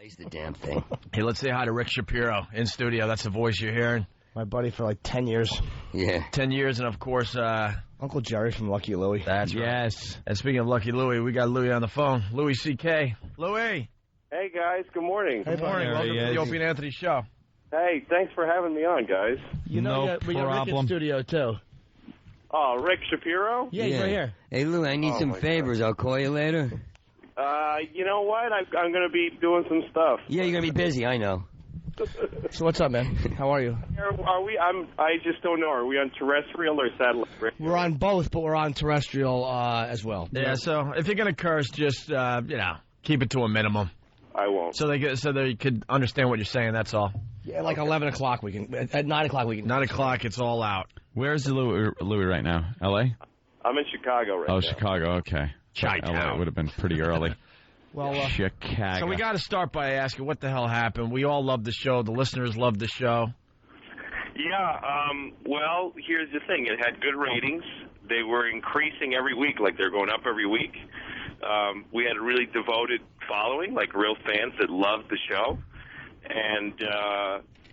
Replace the damn thing. Hey, let's say hi to Rick Shapiro in studio. That's the voice you're hearing. My buddy for like 10 years. Yeah. 10 years, and of course, Uncle Jerry from Lucky Louie. That's right. Yes. And speaking of Lucky Louie, we got Louie on the phone. Louie C.K. Louie. Hey, guys. Good morning. Good morning. Welcome to the Opie and Anthony Show. Hey, thanks for having me on, guys. You know, we got Rick in studio, too. Oh, Rick Shapiro? Yeah, he's right here. Hey, Louie, I need some favors. I'll call you later. You know what? I'm going to be doing some stuff. Yeah, you're going to be busy, I know. So what's up, man? How are you? Are we? I just don't know. Are we on terrestrial or satellite? We're on both, but we're on terrestrial as well. Yeah, so if you're going to curse, just, keep it to a minimum. I won't. So they could understand what you're saying, that's all. Yeah, like 11 o'clock we can. At 9 o'clock we can. 9 o'clock, it's all out. Where's Louie right now? L.A.? I'm in Chicago right now. Oh, Chicago, okay. L.A. would have been pretty early. Well, Chicago. So we got to start by asking what the hell happened. We all love the show. The listeners love the show. Yeah, well, here's the thing. It had good ratings. They were increasing every week, like they're going up every week. We had a really devoted following, like real fans that loved the show. And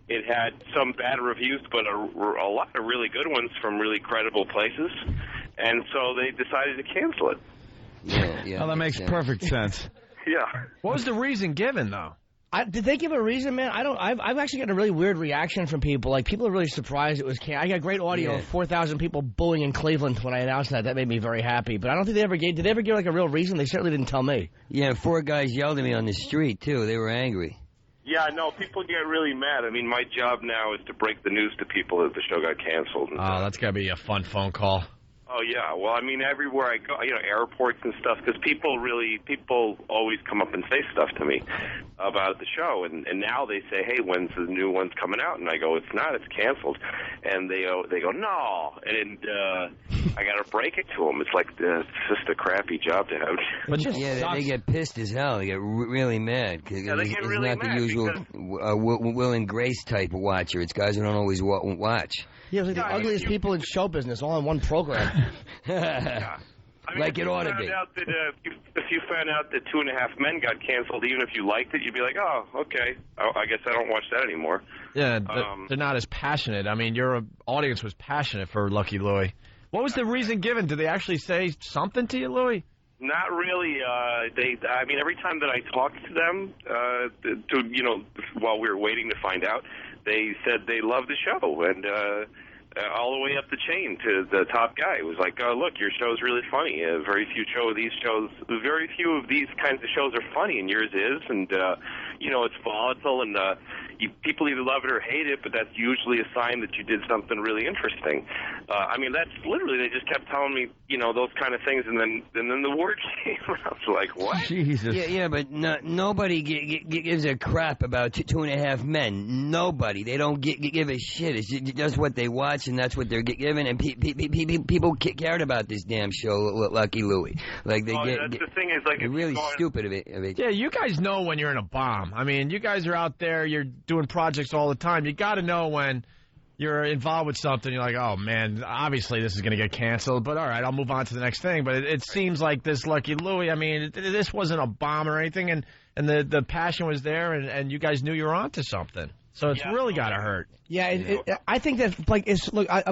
it had some bad reviews, but a lot of really good ones from really credible places. And so they decided to cancel it. Yeah, well, that makes perfect sense. Yeah. What was the reason given, though? Did they give a reason, man? I've actually gotten a really weird reaction from people. Like, people are really surprised it was canceled. I got great audio of 4,000 people booing in Cleveland when I announced that. That made me very happy. But I don't think did they ever give, like, a real reason? They certainly didn't tell me. Yeah, 4 guys yelled at me on the street, too. They were angry. Yeah, no, people get really mad. I mean, my job now is to break the news to people that the show got canceled. Oh, that's got to be a fun phone call. Oh, yeah. Well, I mean, everywhere I go, airports and stuff, because people always come up and say stuff to me about the show. And now they say, hey, when's the new one's coming out? And I go, it's not, it's canceled. And they go, no. And I got to break it to them. It's like, it's just a crappy job to have. But they get pissed as hell. They get really mad. Cause yeah, they get really mad. It's not the usual Will and Grace type of watcher. It's guys who don't always watch. Yeah, it was like the ugliest people in show business all in one program. Yeah. I mean, like it ought to be. If you found out that 2.5 Men got canceled, even if you liked it, you'd be like, oh, okay. I guess I don't watch that anymore. Yeah, they're not as passionate. I mean, your audience was passionate for Lucky Louie. What was the reason given? Did they actually say something to you, Louie? Not really. I mean, every time that I talked to them, while we were waiting to find out, they said they loved the show, and all the way up the chain to the top guy. It was like, oh, look, your show's really funny. Very few of these kinds of shows are funny, and yours is, and it's volatile, and people either love it or hate it, but that's usually a sign that you did something really interesting. I mean, that's literally, they just kept telling me, those kind of things, and then the word came. I was like, what? Jesus. Yeah, but nobody gives a crap about 2.5 Men. Nobody. They don't give a shit. It's just what they watch, and that's what they're given, and people cared about this damn show, Lucky Louie. Like, the thing is, like, they're really stupid of it. Yeah, you guys know when you're in a bomb. I mean, you guys are out there, you're doing projects all the time. You got to know when you're involved with something, you're like, oh, man, obviously this is going to get canceled, but all right, I'll move on to the next thing. But it seems like this Lucky Louie, I mean, this wasn't a bomb or anything, and the passion was there, and you guys knew you were onto something. So it's really got to hurt. Yeah, I think that, like,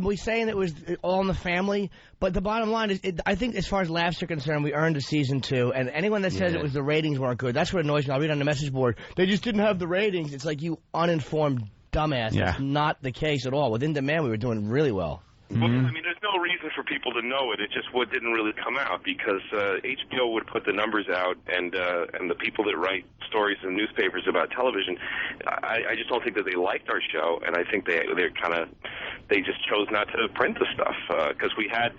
we're saying it was all in the family, but the bottom line is, I think as far as laughs are concerned, we earned a season 2, and anyone that says it was the ratings weren't good, that's what annoys me. I'll read on the message board, they just didn't have the ratings. It's like, you uninformed dumbass. Yeah. It's not the case at all. With In Demand, we were doing really well. Well, I mean, there's no reason for people to know it. It just didn't really come out because HBO would put the numbers out, and the people that write stories in newspapers about television, I just don't think that they liked our show, and I think they just chose not to print the stuff because we had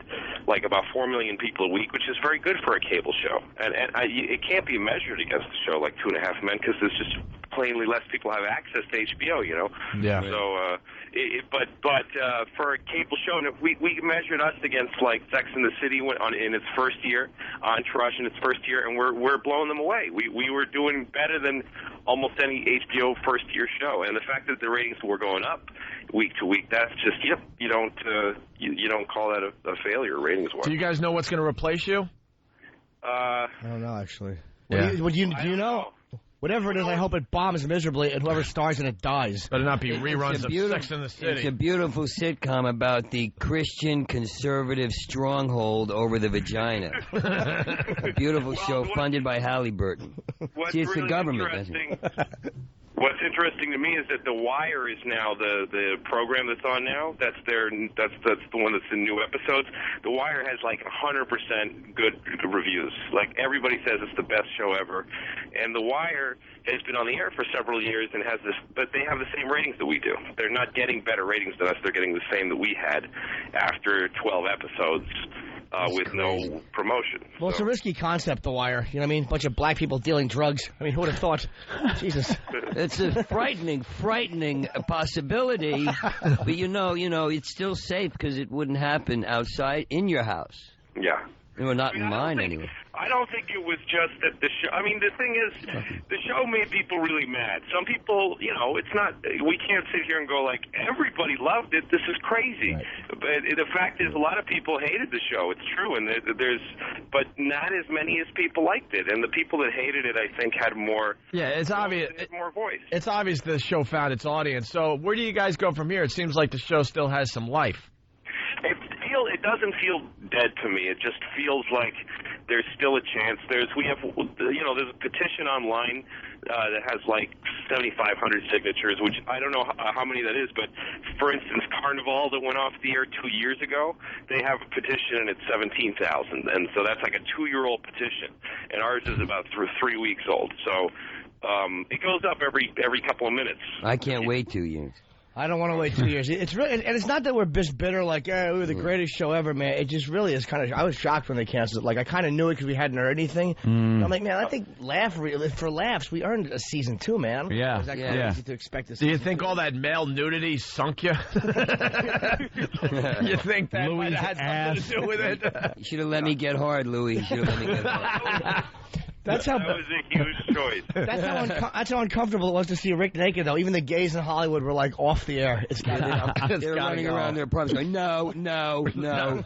like about 4 million people a week, which is very good for a cable show, and it can't be measured against a show like 2.5 Men because there's just plainly less people have access to HBO, Yeah. So, but for a cable show, and if we measured us against like Sex and the City in its first year, Entourage in its first year, and we're blowing them away. We were doing better than almost any HBO first year show, and the fact that the ratings were going up week to week, that's just you don't call that a failure ratings wise. Do you guys know what's going to replace you? I don't know, actually. Yeah. Do you know? Whatever it is, I hope it bombs miserably, and whoever stars in it dies. Better not be reruns of Sex in the City. It's a beautiful sitcom about the Christian conservative stronghold over the vagina. A beautiful show funded by Halliburton. See, it's the government, doesn't it? What's interesting to me is that The Wire is now the program that's on now. That's the one that's in new episodes. The Wire has like 100% good reviews. Like everybody says it's the best show ever. And The Wire has been on the air for several years and has this, but they have the same ratings that we do. They're not getting better ratings than us. They're getting the same that we had after 12 episodes. With no promotion. Well, it's a risky concept, The Wire. You know what I mean? Bunch of black people dealing drugs. I mean, who would have thought? Jesus. It's a frightening possibility. But you know, it's still safe because it wouldn't happen outside in your house. Yeah. Well, not in mine, anyway. I don't think it was just that the show. I mean, the thing is, the show made people really mad. Some people, it's not. We can't sit here and go like everybody loved it. This is crazy. Right. But the fact is, a lot of people hated the show. It's true, and but not as many as people liked it. And the people that hated it, I think, had more. Yeah, it's obvious. More voice. It's obvious the show found its audience. So where do you guys go from here? It seems like the show still has some life. It doesn't feel dead to me. It just feels like there's still a chance. There's a petition online that has like 7,500 signatures, which I don't know how many that is, but for instance, Carnival that went off the air 2 years ago, they have a petition and it's 17,000, and so that's like a 2-year-old petition, and ours is about 3 weeks old. So it goes up every couple of minutes. I can't wait 2 years. I don't want to wait 2 years. It's really, and it's not that we're bitter, like, we were the greatest show ever, man. It just really is kind of. I was shocked when they canceled it. Like, I kind of knew it because we hadn't heard anything. I'm like, man, I think for laughs, we earned a season 2, man. Yeah, it was easy to expect this. Do you think all that male nudity sunk you? You think that might have had something to do with it? You should have let me get hard, Louie. You should have let me get hard. That was a huge choice. That's how uncomfortable it was to see Rick naked, though. Even the gays in Hollywood were like off the air. They're running around their apartments going, no. No,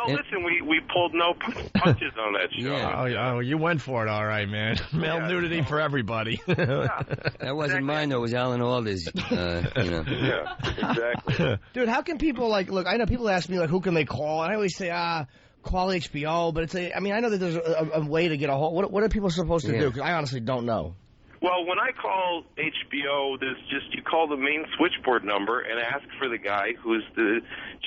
listen, we pulled no punches on that show. Yeah. Oh, you went for it, all right, man. Male nudity for everybody. That wasn't mine, though. It was Alan Alda's. Yeah, exactly. Dude, how can people look? I know people ask me who can they call, and I always say call HBO, but I know that there's a way to get a hold. What are people supposed to do? Because I honestly don't know. Well, when I call HBO, you call the main switchboard number and ask for the guy who's the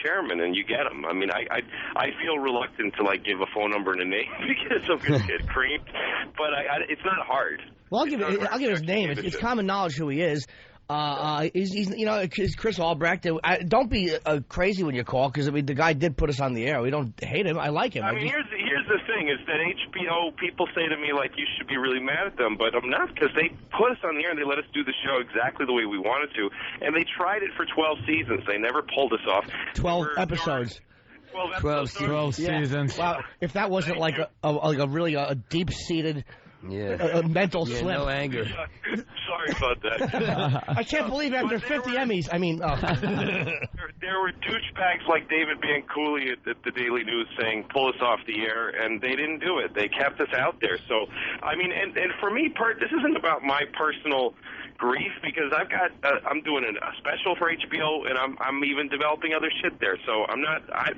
chairman, and you get him. I mean, I feel reluctant to give a phone number and a name because I'm going to get creamed, but it's not hard. Well, I'll give his name. It's common knowledge who he is. He's Chris Albrecht. Don't be crazy when you call, because the guy did put us on the air. We don't hate him. I like him. I mean, here's the thing: is that HBO people say to me you should be really mad at them, but I'm not, because they put us on the air and they let us do the show exactly the way we wanted to, and they tried it for 12 seasons. They never pulled us off. 12 episodes. 12 seasons. Wow, if that wasn't a really deep-seated. A mental slip. No anger. Sorry about that. I can't believe after 50 Emmys, there were douchebags like David Bancouli at the Daily News saying, pull us off the air, and they didn't do it. They kept us out there. So, I mean, and for me, this isn't about my personal grief, because I'm doing a special for HBO, and I'm even developing other shit there. So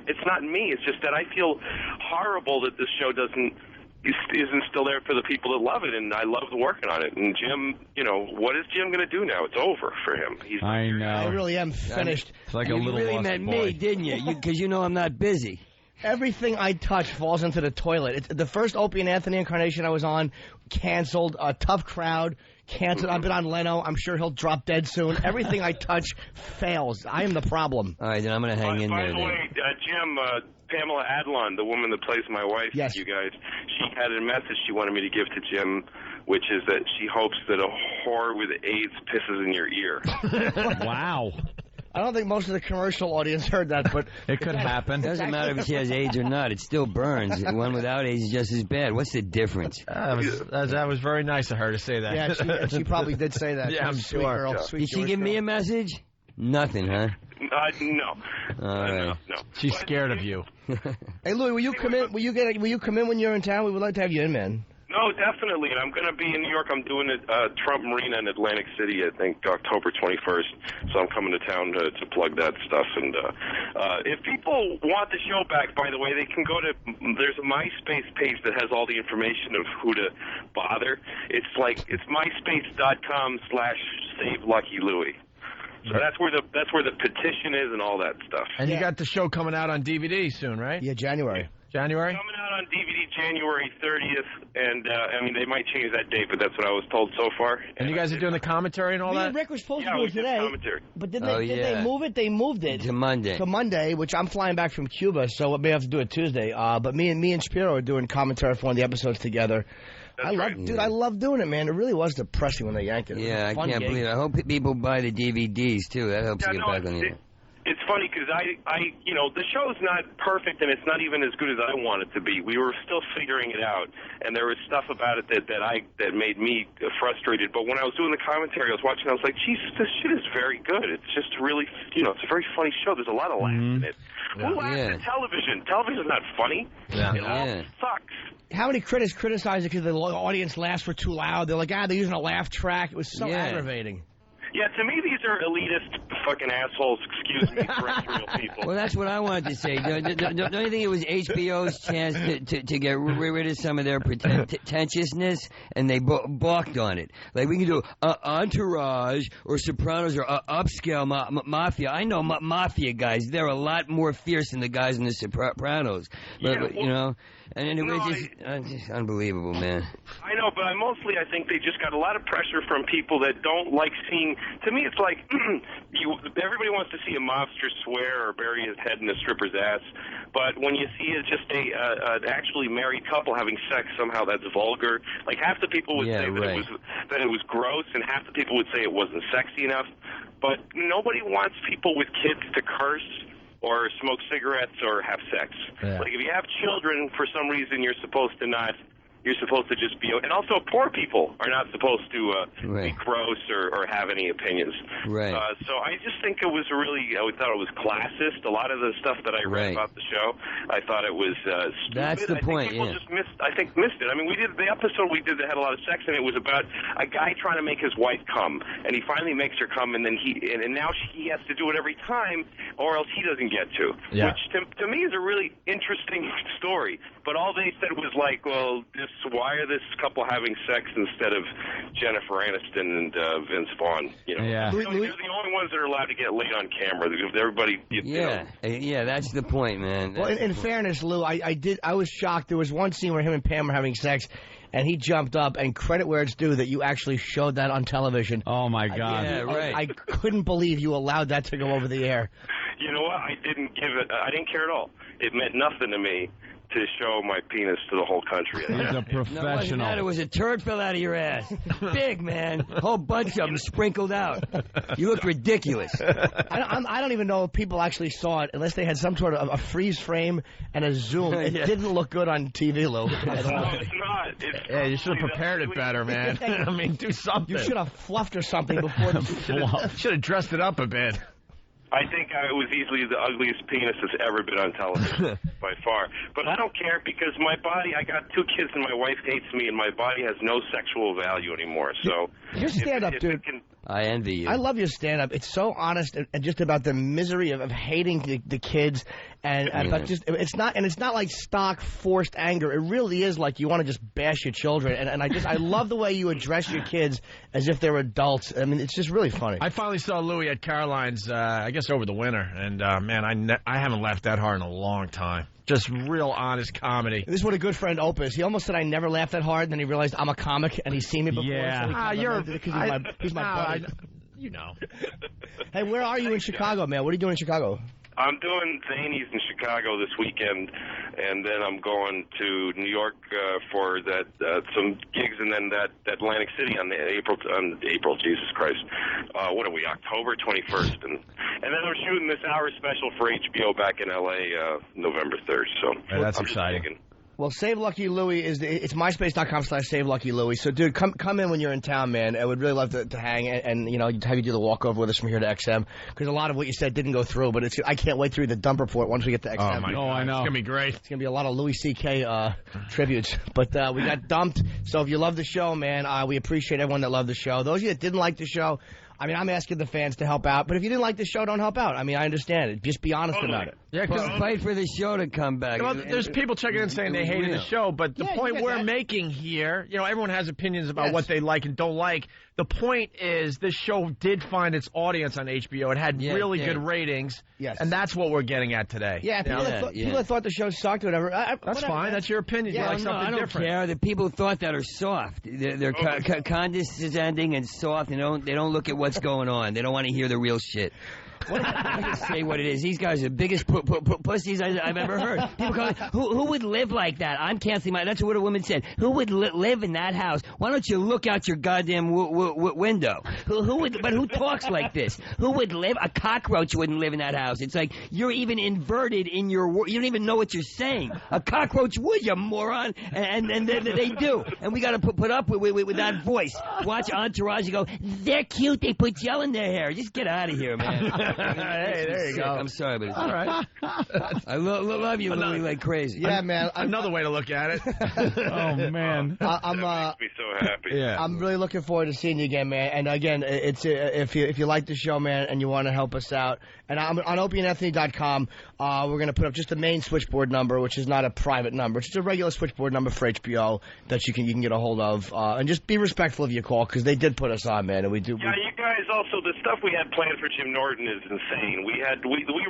it's not me. It's just that I feel horrible that this show isn't still there for the people that love it, and I love working on it. And Jim, what is Jim going to do now? It's over for him. I know. I really am finished. It's like a you little really lost meant boy. me, didn't you? Because I'm not busy. Everything I touch falls into the toilet. The first Opie and Anthony incarnation I was on, canceled. A tough crowd, canceled. I've been on Leno. I'm sure he'll drop dead soon. Everything I touch fails. I am the problem. All right, then I'm going to hang in there. By the way, Jim, Pamela Adlon, the woman that plays my wife, yes. You guys, she had a message she wanted me to give to Jim, which is that she hopes that a whore with AIDS pisses in your ear. Wow. I don't think most of the commercial audience heard that, but it could happen. It doesn't matter if she has AIDS or not. It still burns. One without AIDS is just as bad. What's the difference? That was very nice of her to say that. Yeah, she probably did say that. Yeah, I'm sweet sure. Girl, Yeah. sweet Did she give me a message? Nothing, huh? No. All right. No. She's scared of you. Hey, Louie, will you come in? Will you come in when you're in town? We would like to have you in, man. No, definitely. And I'm going to be in New York. I'm doing it Trump Marina in Atlantic City, I think, October 21st. So I'm coming to town to plug that stuff. And if people want the show back, by the way, they can go to, there's a MySpace page that has all the information of who to bother. It's myspace.com/SaveLuckyLouie. So that's where the petition is and all that stuff. And you got the show coming out on DVD soon, right? Yeah, January. January? Coming out on DVD January 30th, and I mean, they might change that date, but that's what I was told so far. And you guys are doing the commentary and all that? Rick was supposed to Yeah, do we it did today, commentary. but did they move it? They moved it to Monday. To Monday, which I'm flying back from Cuba, so I may have to do it Tuesday. But me and Shapiro are doing commentary for one of the episodes together. That's right. Dude, I love doing it, man. It really was depressing when they yanked it. Yeah, I can't believe it. I hope people buy the DVDs too. That helps get back on the air. It's funny because the show's not perfect and it's not even as good as I want it to be. We were still figuring it out, and there was stuff about it that made me frustrated. But when I was doing the commentary, I was watching. I was like, "Jesus, this shit is very good. It's just really, it's a very funny show. There's a lot of laughs in it. Who laughs at television? Television's not funny. It all sucks." How many critics criticized it because the audience laughs were too loud? They're like, they're using a laugh track. It was so aggravating. Yeah, to me, these are elitist fucking assholes, excuse me, terrestrial people. Well, that's what I wanted to say. Don't you think it was HBO's chance to get rid of some of their pretentiousness, and they balked on it? Like, we can do Entourage or Sopranos or upscale Mafia. I know Mafia guys. They're a lot more fierce than the guys in the Sopranos. But, and it was just unbelievable, man. I know, but I think they just got a lot of pressure from people that don't like seeing. To me, it's like everybody wants to see a mobster swear or bury his head in a stripper's ass, but when you see it's just an actually married couple having sex, somehow that's vulgar. Like half the people would say that it was gross, and half the people would say it wasn't sexy enough. But nobody wants people with kids to curse or smoke cigarettes or have sex. Yeah. Like if you have children, for some reason you're supposed to just be, and also poor people are not supposed to be gross or have any opinions. Right. So I just think it was I thought it was classist. A lot of the stuff that I read about the show, I thought it was stupid. That's the point, people just missed it. I mean, we did the episode we did that had a lot of sex, and it was about a guy trying to make his wife come, and he finally makes her come, and then now he has to do it every time, or else he doesn't get to. Yeah. Which to me is a really interesting story. But all they said was like, well, why are this couple having sex instead of Jennifer Aniston and Vince Vaughn? Yeah. They're the only ones that are allowed to get laid on camera. Everybody, yeah, that's the point, man. Well, in fairness, Lou, I was shocked. There was one scene where him and Pam were having sex, and he jumped up, and credit where it's due that you actually showed that on television. Oh my God! I couldn't believe you allowed that to go over the air. You know what? I didn't care at all. It meant nothing to me to show my penis to the whole country. He's a professional. No, it was a turd fell out of your ass. Big, man. A whole bunch of them sprinkled out. You looked ridiculous. I don't even know if people actually saw it unless they had some sort of a freeze frame and a zoom. It didn't look good on TV, Lou. No, it's not. You should have prepared it better, man. I mean, do something. You should have fluffed or something before the should have dressed it up a bit. I think it was easily the ugliest penis that's ever been on television, by far. But I don't care because my body, I got 2 kids and my wife hates me and my body has no sexual value anymore. So your stand-up, dude. I envy you. I love your stand-up. It's so honest and just about the misery of hating the kids, but just it's not like stock forced anger. It really is like you want to just bash your children, and I love the way you address your kids as if they're adults. I mean, it's just really funny. I finally saw Louie at Caroline's, I guess over the winter, and man, I haven't laughed that hard in a long time. Just real honest comedy. This is what a good friend Opie is. He almost said I never laughed that hard, and then he realized I'm a comic, and he's seen me before. Yeah. So he's my buddy. You know. Hey, where are you in Chicago, man? What are you doing in Chicago? I'm doing Zanies in Chicago this weekend, and then I'm going to New York for that some gigs, and then that Atlantic City on April, Jesus Christ, what are we, October 21st, and then I'm shooting this hour special for HBO back in LA November 3rd. So that's exciting. Well, Save Lucky Louie it's myspace.com/SaveLuckyLouie. So, dude, come in when you're in town, man. I would really love to hang and have you do the walkover with us from here to XM, because a lot of what you said didn't go through. But I can't wait to read the dump report once we get to XM. Oh my God, I know. It's gonna be great. It's gonna be a lot of Louis C.K. Tributes. But we got dumped. So if you love the show, man, we appreciate everyone that loved the show. Those of you that didn't like the show, I mean, I'm asking the fans to help out. But if you didn't like the show, don't help out. I mean, I understand it. Just be honest about it. Yeah, because Fight for the show to come back. well, there's people checking in saying they hated the show, but the point we're making here, everyone has opinions about what they like and don't like. The point is, this show did find its audience on HBO. It had really good ratings, and that's what we're getting at today. Yeah, people that thought the show sucked or whatever. That's fine. That's your opinion. Yeah, you like something I don't different. care. The people who thought that are soft. They're condescending and soft. They don't look at what's going on. They don't want to hear the real shit. I can say what it is. These guys are the biggest pussies I've ever heard. People call who would live like that? I'm canceling my. That's what a woman said. Who would live in that house? Why don't you look out your goddamn window? Who would? But who talks like this? Who would live? A cockroach wouldn't live in that house. It's like you're even inverted in your. You don't even know what you're saying. A cockroach would, you moron. And they do. And we got to put up with that voice. Watch Entourage. You go. They're cute. They put gel in their hair. Just get out of here, man. Hey, there you go. I'm sorry, but it's all right. I love you, Louie, like crazy. Yeah, man. Another way to look at it. Oh, man. That makes me so happy. Yeah. I'm really looking forward to seeing you again, man. And again, it's if you like the show, man, and you want to help us out, and I'm on opieandanthony.com. We're going to put up just the main switchboard number, which is not a private number. It's just a regular switchboard number for HBO that you can get a hold of. And just be respectful of your call, because they did put us on, man, and we do. Yeah, you guys also, the stuff we had planned for Jim Norton is insane. We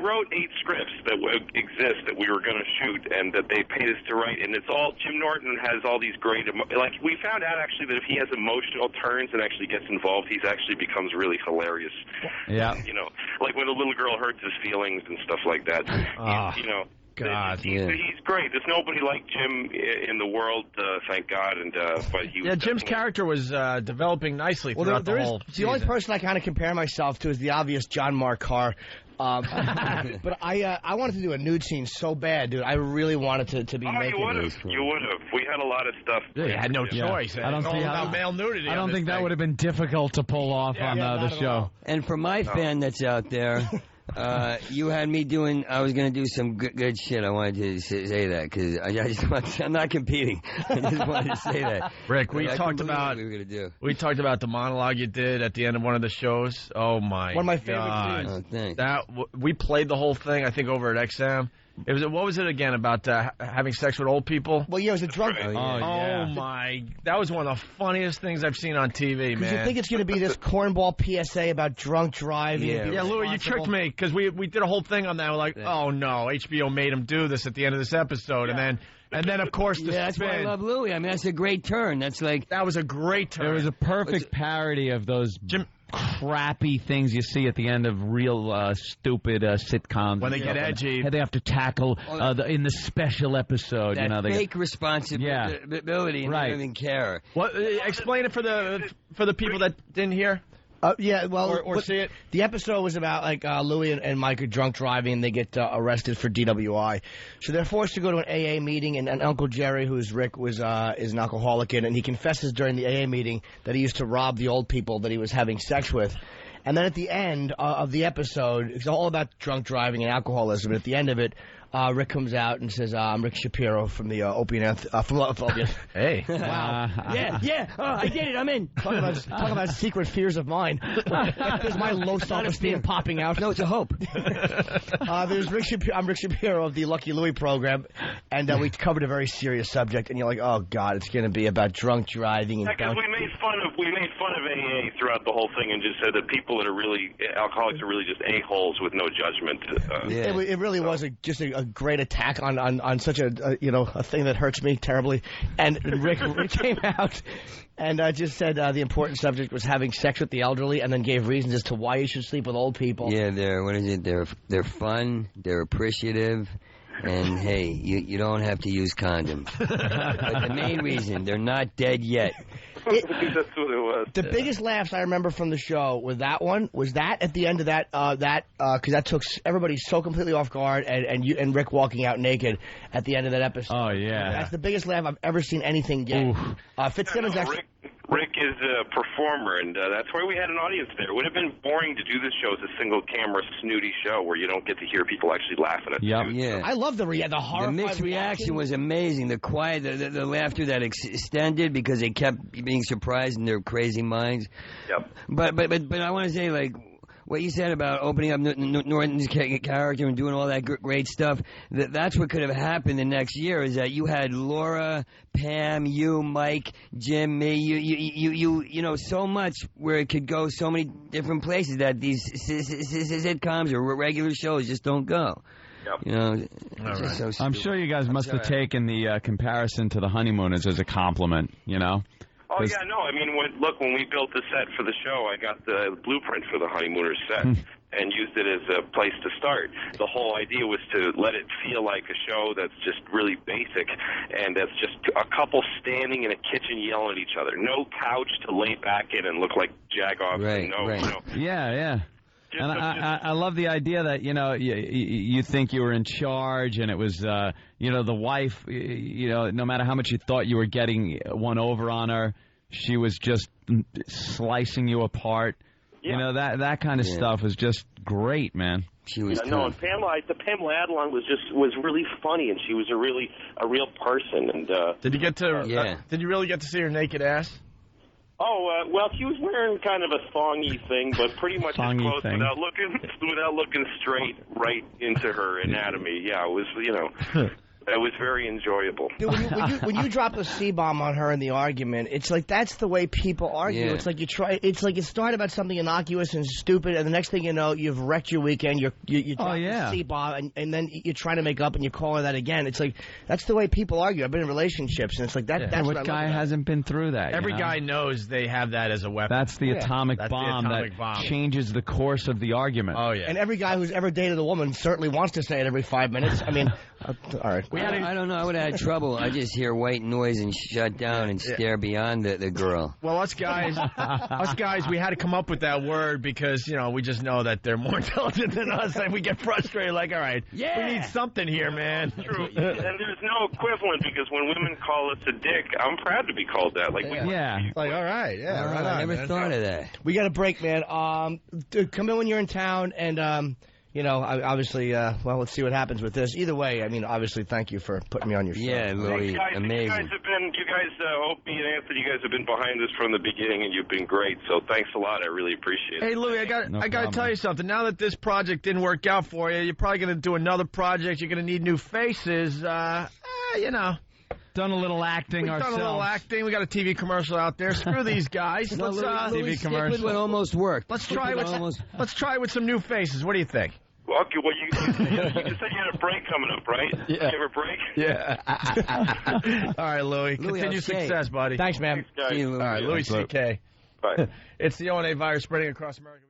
wrote 8 scripts that exist that we were going to shoot and that they paid us to write, and it's all, Jim Norton has all these great, like we found out actually that if he has emotional turns and actually gets involved, he actually becomes really hilarious. Yeah. Like when a little girl hurts his feelings and stuff like that. God, he's great. There's nobody like Jim in the world, thank God. And but he was Jim's character was developing nicely throughout the whole season. The only person I kind of compare myself to is the obvious John Mark Carr. But I wanted to do a nude scene so bad, dude. I really wanted to be naked. You would have. We had a lot of stuff. Yeah, you had no choice. I don't think about male nudity. I don't think that would have been difficult to pull off on the show. And for my fan that's out there, you had me doing. I was going to do some good shit. I wanted to say that because I'm not competing. I just wanted to say that. Rick, we talked about what we were going to do. We talked about the monologue you did at the end of one of the shows. Oh my! One of my favorite God. scenes. Oh, thanks. That we played the whole thing. I think over at XM. What was it again about having sex with old people? Well, yeah, it was a drunk. Oh, yeah. Oh my! That was one of the funniest things I've seen on TV, man. Because you think it's going to be this cornball PSA about drunk driving. Yeah, Louie, you tricked me because we did a whole thing on that. We're like, oh no, HBO made him do this at the end of this episode, and then of course the that's why I love Louie. I mean, that's a great turn. That was a great turn. It was a perfect parody of those crappy things you see at the end of real stupid sitcoms. When they get edgy. They have to tackle in the special episode. That fake responsibility and they don't even care. What? Explain it for the people that didn't hear. Or see it. The episode was about Louie and Mike are drunk driving and they get arrested for DWI. So they're forced to go to an AA meeting, and Uncle Jerry, who's Rick, is an alcoholic, and he confesses during the AA meeting that he used to rob the old people that he was having sex with. And then at the end of the episode, it's all about drunk driving and alcoholism. And at the end of it, Rick comes out and says, I'm Rick Shapiro from the Opie and Anthony. Hey. Wow. Yeah. Oh, I did it. I'm in. Talk about secret fears of mine. There's my low self-esteem popping out. No, it's a hope. There's Rick Shapiro. I'm Rick Shapiro of the Lucky Louie program, and we covered a very serious subject. And you're like, oh God, it's going to be about drunk driving. Because we made fun of AA throughout the whole thing, and just said that people that are really alcoholics are really just a-holes with no judgment. It really was just a great attack on such a thing that hurts me terribly. And Rick came out and just said the important subject was having sex with the elderly, and then gave reasons as to why you should sleep with old people. Yeah, they're fun, they're appreciative. And, hey, you don't have to use condoms. But the main reason, they're not dead yet. That's what it was. The biggest laughs I remember from the show was that one. Was that at the end of that? Because that took everybody so completely off guard, and Rick walking out naked at the end of that episode. Oh yeah, that's the biggest laugh I've ever seen anything get. Fitzsimmons actually. Rick is a performer, and that's why we had an audience there. It would have been boring to do this show as a single-camera, snooty show where you don't get to hear people actually laughing at Yep. Yeah. I love the horror. The mixed reaction was amazing. The quiet, the laughter that extended because they kept being surprised in their crazy minds. Yep. But I want to say, like, what you said about opening up Norton's character and doing all that great stuff, that's what could have happened the next year, is that you had Laura, Pam, you, Mike, Jim, me, you know, so much where it could go so many different places that these sitcoms or regular shows just don't go. Yep. You know, Right. so I'm sure you guys must have taken the comparison to the Honeymooners as a compliment, you know? Oh, yeah, no, I mean, when we built the set for the show, I got the blueprint for the Honeymooners set and used it as a place to start. The whole idea was to let it feel like a show that's just really basic, and that's just a couple standing in a kitchen yelling at each other. No couch to lay back in and look like jagoffs. Right, no, right. no. Yeah. And I love the idea that, you know, you think you were in charge, and it was, you know, the wife, you know, no matter how much you thought you were getting one over on her, she was just slicing you apart. Yeah. You know, that kind of stuff was just great, man. She was no, and Pamela Adlon was really funny, and she was a real person. And did you get to? Did you really get to see her naked ass? Oh, well, she was wearing kind of a thongy thing, but pretty much as close without looking straight right into her anatomy. Yeah, it was, you know. It was very enjoyable. Dude, when you drop a C-bomb on her in the argument, it's like that's the way people argue. Yeah. It's like you start about something innocuous and stupid, and the next thing you know, you've wrecked your weekend. You drop a C-bomb, and then you're trying to make up, and you call her that again. It's like that's the way people argue. I've been in relationships, and it's like that. Yeah. That's what guy hasn't been through that? Every guy knows they have that as a weapon. That's the atomic bomb that changes the course of the argument. Oh yeah. And every guy who's ever dated a woman certainly wants to say it every 5 minutes. I mean, all right. I don't know. I would have had trouble. I just hear white noise and shut down and stare beyond the girl. Well, us guys, we had to come up with that word because, you know, we just know that they're more intelligent than us, and we get frustrated. Like, all right, we need something here, man. True. And there's no equivalent because when women call us a dick, I'm proud to be called that. Like, like, all right, right on, I never thought of that. We got a break, man. Come in when you're in town, and you know, obviously, well, let's see what happens with this. Either way, I mean, obviously, thank you for putting me on your show. Yeah, Louie, amazing. You guys, Opie and Anthony, you guys have been behind this from the beginning, and you've been great. So thanks a lot. I really appreciate it. Hey, Louie, I got to tell you something. Now that this project didn't work out for you, you're probably going to do another project. You're going to need new faces. You know. Done a little acting ourselves. Done a little acting. We got a TV commercial out there. Screw these guys. Let's TV commercial. What almost worked. Let's try with some new faces. What do you think? Okay, well, you said you had a break coming up, right? Yeah. You have a break? Yeah. All right, Louie. Continue success, buddy. Thanks, man. Thanks, guys. All right, Louie C.K. Bye. It's the O&A virus spreading across America.